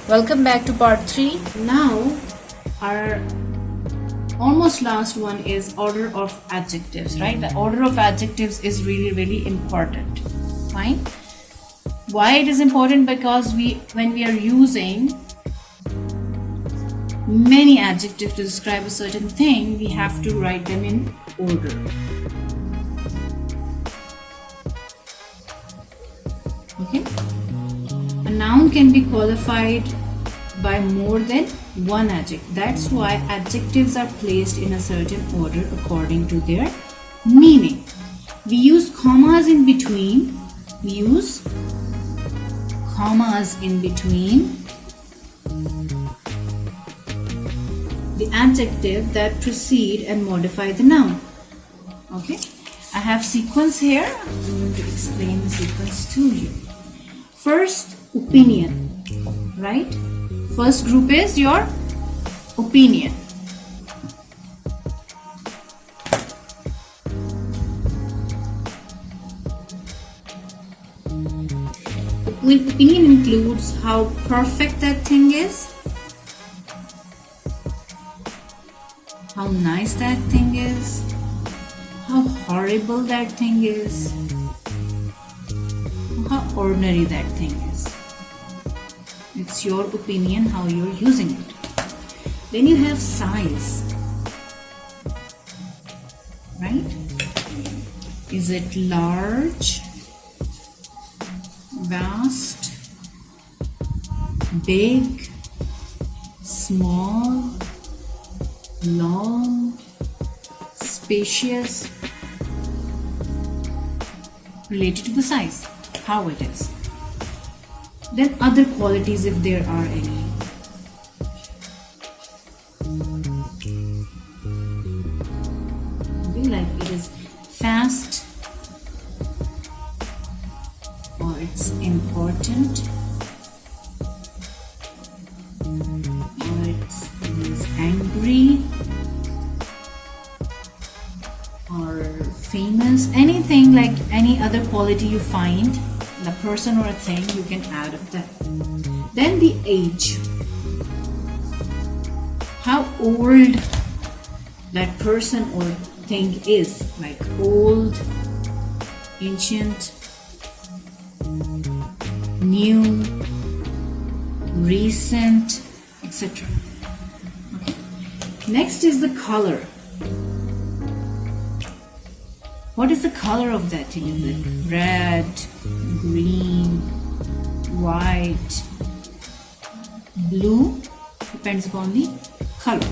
Welcome back to part 3. Now our almost last one is order of adjectives, right? The order of adjectives is really important. Fine. Why it is important? Because when we are using many adjectives to describe a certain thing, we have to write them in order. Okay? A noun can be qualified by more than one adjective. That's why adjectives are placed in a certain order according to their meaning. We use commas in between. The adjective that precede and modify the noun. Okay? I have sequence here. I'm going to explain the sequence to you. First, opinion, right? First group is your opinion. Opinion includes how perfect that thing is, how nice that thing is, how horrible that thing is, how ordinary that thing is. It's your opinion how you're using it. Then you have size, right? Is it large, vast, big, small, long, spacious? Related to the size, how it is. Then other qualities, if there are any. Okay, like it is fast, or it's important, or it is angry, or famous. Anything like any other quality you find, the person or a thing, you can add up that. Then the age, how old that person or thing is, like old, ancient, new, recent, etc. Okay. Next is the color. What is the color of that thing? Is it red, green, white, blue? Depends upon the color.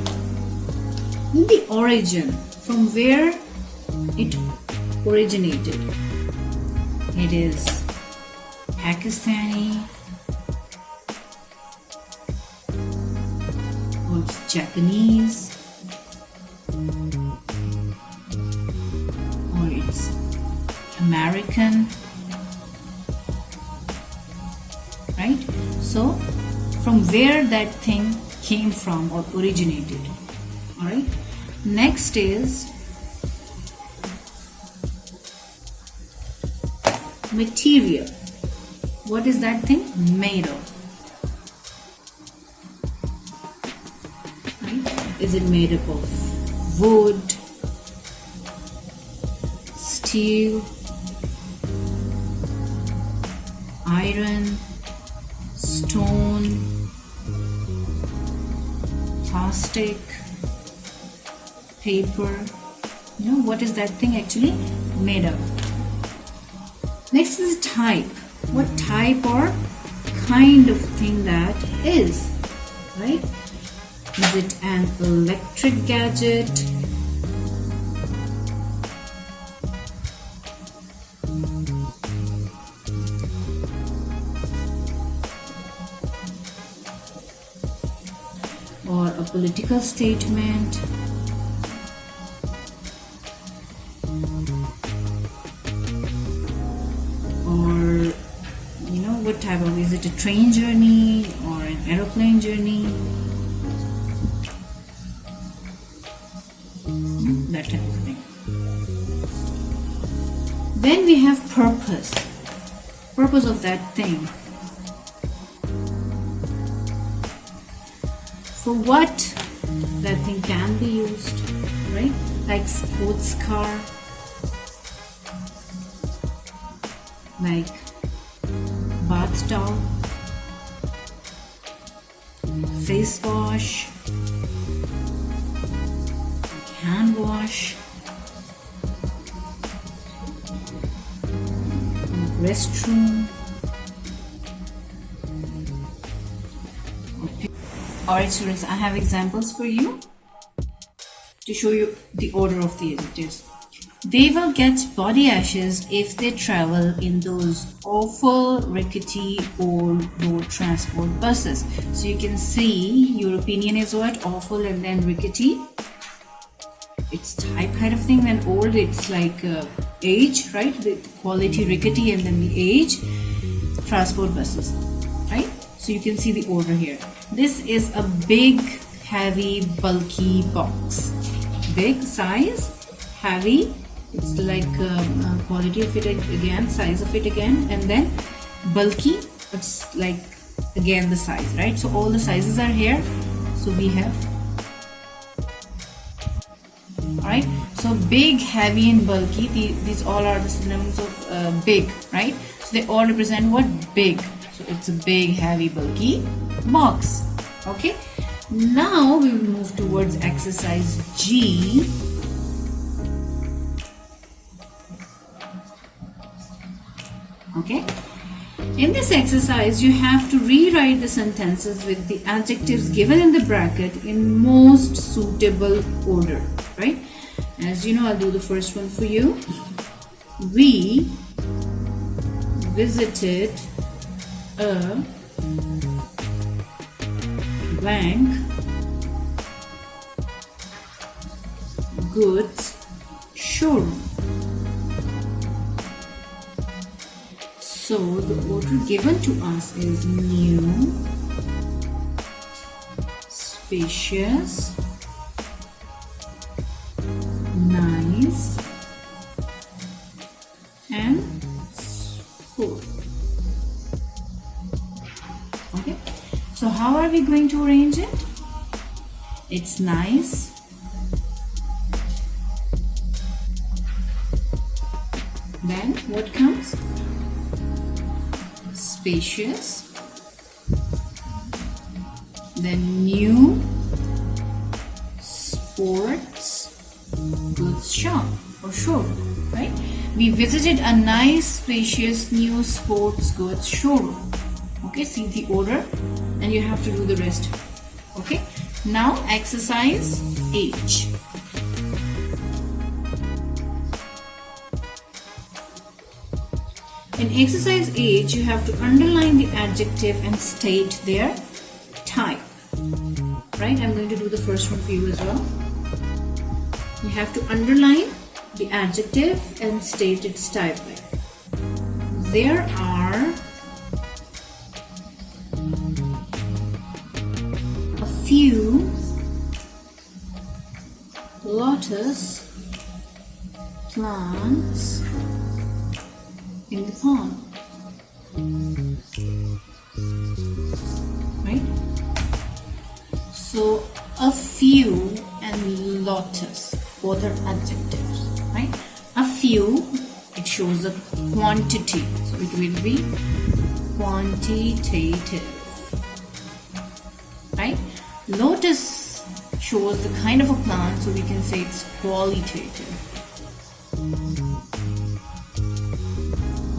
In the origin, from where it originated. It is Pakistani, or it's Japanese, or it's American, right? So from where that thing came from or originated. All right. Next is material. What is that thing made of? Right? Is it made up of wood, steel, iron, stone, plastic, paper? What is that thing actually made of? Next is type. What type or kind of thing that is, right? Is it an electric gadget? Or a political statement? Or what type of, is it a train journey or an aeroplane journey? That type of thing. Then we have purpose. Purpose of that thing. for what that thing can be used, right? Like sports car, like bath towel, face wash, hand wash, restroom. Alright students, I have examples for you to show you the order of the adjectives. They will get body ashes if they travel in those awful, rickety, old road transport buses. So you can see your opinion is what? Awful and then rickety. It's type kind of thing. Then old, it's like age, right? The quality rickety and then the age. Transport buses, right? So you can see the order here. This is a big, heavy, bulky box. Big size, heavy. It's like quality of it again, size of it again, and then bulky. It's like again the size, right? So all the sizes are here. So we have, all right. So big, heavy, and bulky. These all are the synonyms of big, right? So they all represent what? Big. So it's a big, heavy, bulky box. Okay. Now we will move towards exercise G. Okay. In this exercise, you have to rewrite the sentences with the adjectives given in the bracket in most suitable order, right? As you know, I'll do the first one for you. We visited a blank goods showroom. So the order given to us is new, spacious, nice, and full. Okay, so how are we going to arrange it? It's nice, then what comes? Spacious, then new, sports goods shop or showroom, right? We visited a nice, spacious, new sports goods showroom. Okay, see the order, and you have to do the rest. Okay, now exercise H. In exercise H, you have to underline the adjective and state their type. Right? I'm going to do the first one for you as well. You have to underline the adjective and state its type. There are a few lotus plants in the pond. Right? So a few and lotus, both are adjectives, right? A few, it shows the quantity, so it will be quantitative, right? Lotus shows the kind of a plant, so we can say it's qualitative.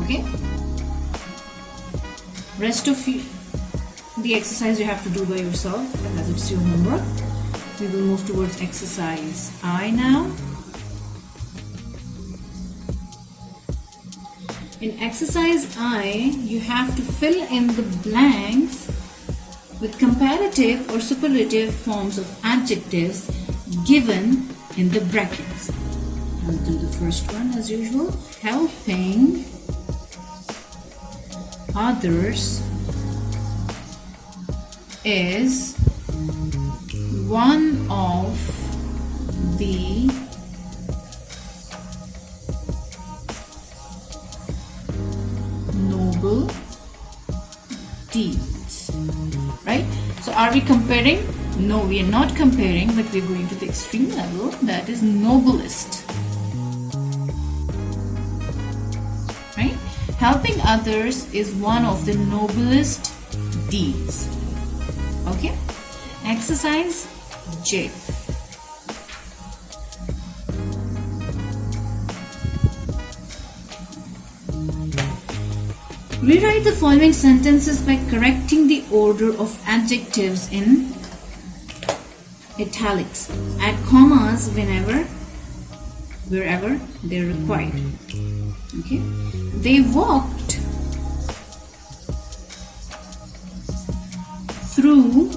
Okay, rest of the exercise you have to do by yourself as it's your homework. We will move towards exercise I now. In exercise I, you have to fill in the blanks with comparative or superlative forms of adjectives given in the brackets. I'll do the first one as usual. Helping others is one of the noble deeds, right? So are we comparing No, we are not comparing, but we are going to the extreme level, that is noblest. Right? Helping others is one of the noblest deeds. Okay? Exercise J. Rewrite the following sentences by correcting the order of adjectives in italics. Add commas wherever they're required. Okay? They walked through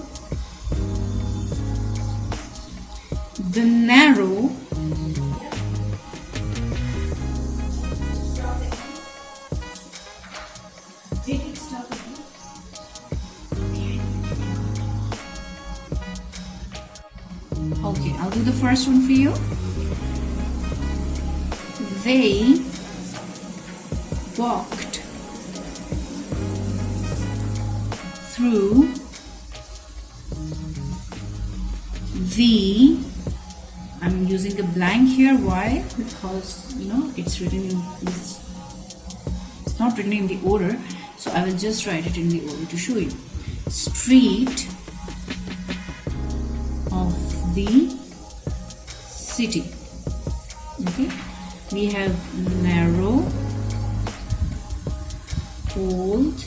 the narrow Okay, I'll do the first one for you. They walked through the, I'm using a blank here. Why? Because it's written in this, it's not written in the order, so I will just write it in the order to show you. Street of the city. Okay, we have narrow, old,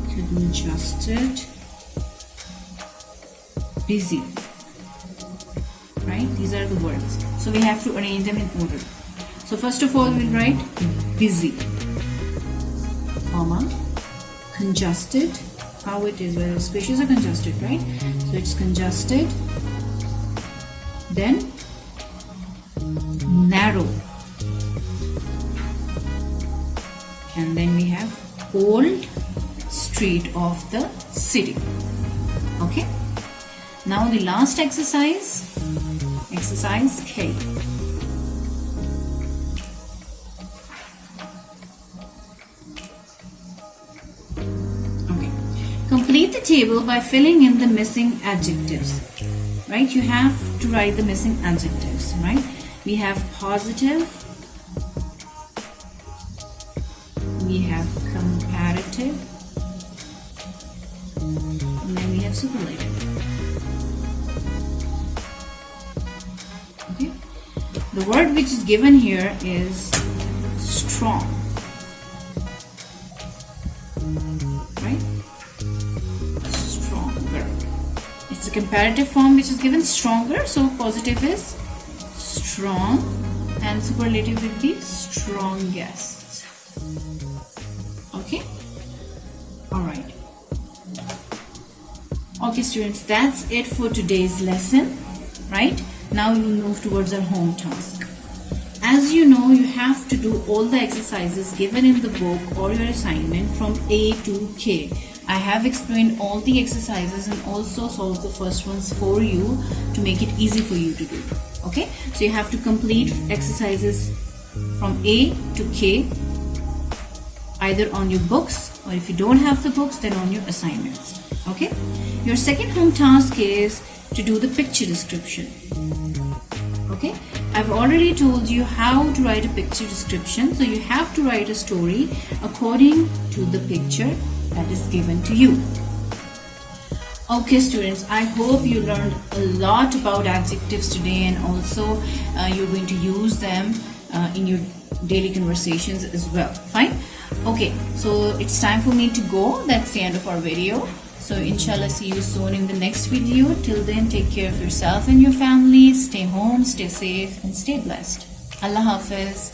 congested, busy. Right, these are the words, so we have to arrange them in order. So first of all, we'll write busy, comma, congested. How it is, where spaces are congested, right? So it's congested, then narrow, and then we have old street of the city. Okay, now the last exercise K. Complete the table by filling in the missing adjectives. Right? You have to write the missing adjectives. Right? We have positive. We have comparative. And then we have superlative. Okay? The word which is given here is strong. Right? It's a comparative form which is given, stronger, so positive is strong and superlative will be strongest. Okay, all right. Okay students, that's it for today's lesson. Right, now we will move towards our home task. As you know, you have to do all the exercises given in the book or your assignment from A to K. I have explained all the exercises and also solved the first ones for you to make it easy for you to do. Okay, so you have to complete exercises from A to K either on your books, or if you don't have the books, then on your assignments. Okay, your second home task is to do the picture description. Okay, I've already told you how to write a picture description, so you have to write a story according to the picture that is given to you. Okay students, I hope you learned a lot about adjectives today, and also you're going to use them in your daily conversations as well. Fine. Okay, so it's time for me to go. That's the end of our video. So inshallah, see you soon in the next video. Till then, take care of yourself and your family. Stay home, stay safe, and stay blessed. Allah Hafiz.